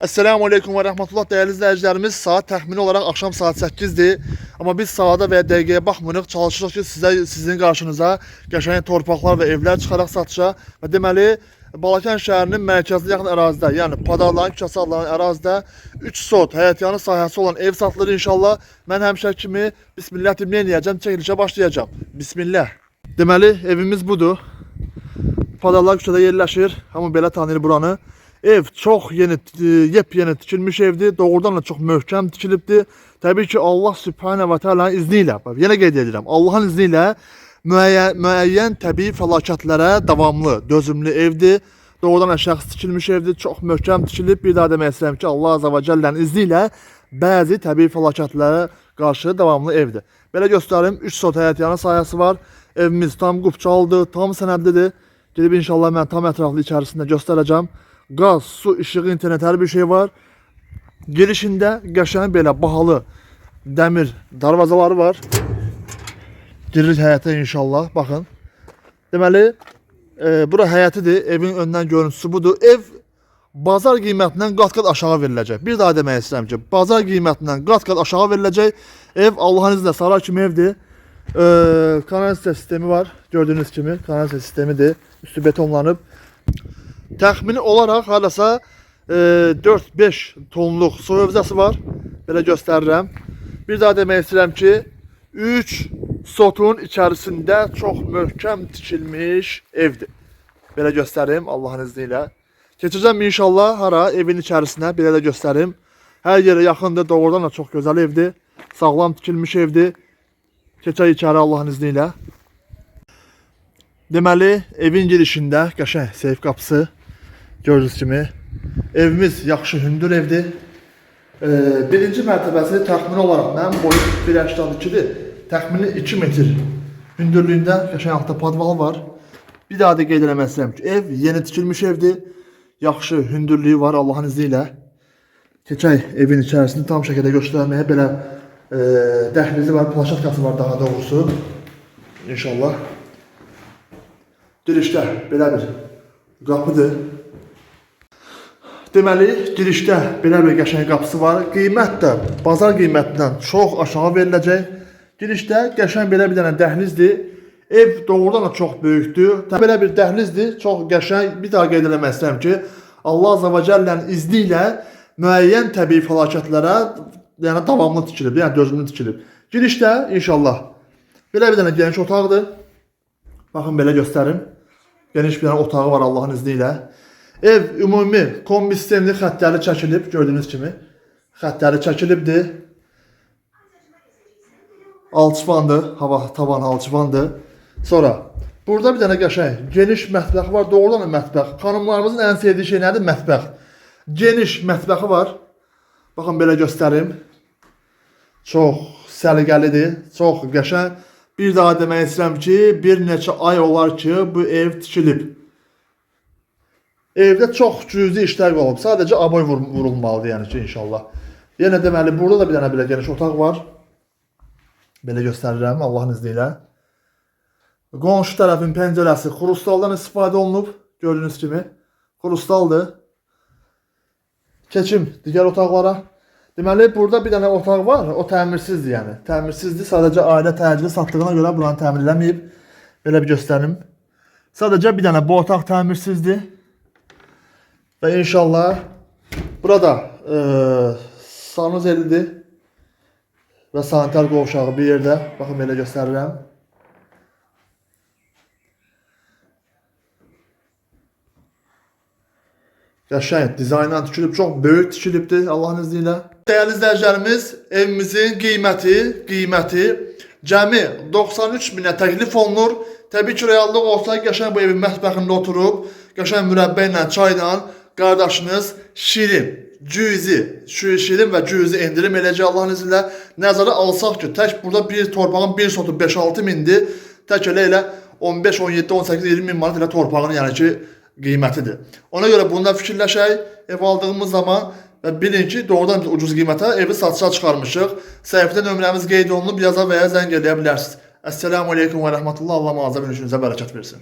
Esselamu Aleyküm ve Rahmetullah değerli izleyicilerimiz, saat tahmini olarak akşam saat 8'dir. Ama biz saate ve dəqiqəyə baxmırıq, çalışırıq ki sizin qarşınıza qəşəng torpaqlar ve evler çıxaraq satışa və deməli Balakən şəhərinin mərkəzinə yaxın ərazidə, yəni Padarların küçəsi adlanan ərazidə 3 sot həyətyanı sahəsi olan ev satılır inşallah. Mən həmişə kimi Bismillah deməyəcəm, çəkilişə başlayacağım. Bismillah. Deməli evimiz budur. Padarlar küçədə yerləşir, hamı belə tanıyır buranı. Ev çok yeni, yepyeni tikilmiş evdir. Doğrudan da çok möhkəm tikilibdir. Tabii ki Allah Sübhane ve Teala'nın izniyle, yine qeyd edirəm, Allah'ın izniyle müəyyən təbii fəlakətlərə davamlı, dözümlü evdir. Doğrudan da şəxs tikilmiş evdir. Çok möhkəm tikilib. Bir daha demək istəyirəm ki, Allah Azze ve Celle'nin izniyle bəzi təbii fəlakətlərə qarşı davamlı evdir. Belə göstərim, 3 sot həyətyanı sahəsi var. Evimiz tam qupçalıdır, tam sənədlidir. Gedib inşallah mən tam ətraflı içərisində göstərəcəm. Gaz, su, ışığı, internet her bir şey var. Girişinde qəşəng belə bahalı dəmir darvazaları var. Giririk həyətə inşallah. Baxın. Deməli, bura həyətidir. Evin öndən görüntüsü budur. Ev bazar qiymətindən qat-qat aşağı veriləcək. Bir daha demək istəyirəm ki, bazar qiymətindən qat-qat aşağı veriləcək. Ev Allah'ın izniyle saray kimi evdir. Kanalizasiya sistemi var. Gördüğünüz kimi kanalizasiya sistemidir. Üstü betonlanıb. Təxmini olaraq halasa 4-5 tonluq su hövzəsi var. Belə göstərirəm. Bir daha demək istəyirəm ki, 3 sotun içərisində çox möhkəm tikilmiş evdir. Belə göstərim Allah'ın izniyle. Keçəcəm inşallah hara evin içərisinə, belə də göstərim. Hər yerə yaxındır, doğrudan da çox gözəl evdir. Sağlam tikilmiş evdir. Keçək içəri Allah'ın izniyle. Deməli, evin girişində qəşəng seyf qapısı. Gördüğünüz kimi evimiz yaxşı hündür evdir. Birinci mərtəbəsi təxmini olaraq mənim boyum 1.82-dir. Təxmini 2 metr hündürlüyündə qəşəng altda podval var. Bir daha da qeyd eləmək istəyirəm ki, ev yeni tikilmiş evdir. Yaxşı hündürlüyü var Allah'ın izniyle. Keçək evin içərisini tam şəkildə göstərməyə. Belə dəhlizi var, plaşatkası var daha doğrusu. İnşallah. Girişdə belə bir qapıdır. Deməli, girişdə belə bir qəşəng qapısı var. Qiymət də bazar qiymətindən çox aşağı veriləcək. Girişdə qəşəng belə bir dənə dəhlizdir. Ev doğrudan da çox böyükdür. Belə bir dəhlizdir, çox qəşəng. Bir daha qeyd eləmək istəyirəm ki, Allah Azze ve Celle'nin izniyle müəyyən təbii fəlakətlərə yəni davamlı tikilib, yəni dözümlü tikilib. Girişdə inşallah belə bir dənə geniş otaqdır. Baxın belə göstərim. Geniş bir dənə otağı var Allah'ın izniyle. Ev ümumi kombi sistemli xəttləri çəkilib, gördüğünüz kimi. Xəttləri çəkilibdir. Alçıvandır, hava tavan alçıvandır. Sonra burada bir dənə qəşəng geniş mətbəx var, doğrudan da mətbəx. Xanımlarımızın ən sevdiyi şey nədir? Mətbəx. Geniş mətbəxi var. Baxın belə göstərim. Çox səliqəlidir, çox qəşəng. Bir daha demək istəyirəm ki, bir neçə ay olar ki, bu ev tikilib. Evdə çox cüzi işlər olub. Sadəcə aboy vurulmalıdır yəni ki, inşallah. Yenə deməli, burada da bir dənə belə geniş otaq var. Belə göstərirəm Allah'ın izniyle. Qonşu tərəfin pəncərəsi xrustaldan istifadə olunub. Gördüğünüz kimi. Xrustaldır. Keçim digər otaqlara. Deməli, burada bir dənə otaq var. O təmirsizdir yəni. Təmirsizdir. Sadəcə ailə təcili satdığına görə buranı təmir eləməyib. Belə bir göstərim. Sadəcə bir dənə bu otaq təmirsizdir. Və inşallah burada sanuzelidir və sanitar qovşağı bir yerdə. Baxın belə göstərirəm. Qəşəng dizaynla tikilib, çox böyük tikilibdir Allah'ın izniyle. Değerli izləyicilərimiz, evimizin qiyməti cəmi 93 minə təklif olunur. Təbii ki, reallıq olsa qəşəng bu evin mətbəxində oturub, qəşəng mürəbbə ilə, çayla qardaşınız şirin və cüzi indirim eləcək Allah'ın izniyle. Nəzərə alsaq ki, tək burada bir torpağın bir sotu 5-6 mindir. Tək elə 15, 17, 18, 20 min manat elə torpağın yəni ki, qiymətidir. Ona görə bunda fikirləşək, ev aldığımız zaman və bilin ki, doğrudan biz ucuz qiymətə evi satışa çıxarmışıq. Səhifədə nömrəmiz qeyd olunub, yaza və ya zəng eləyə bilərsiniz. Esselamu Aleyküm və Rəhmətullah. Allah muazzə bir işinizə bərəkət versin.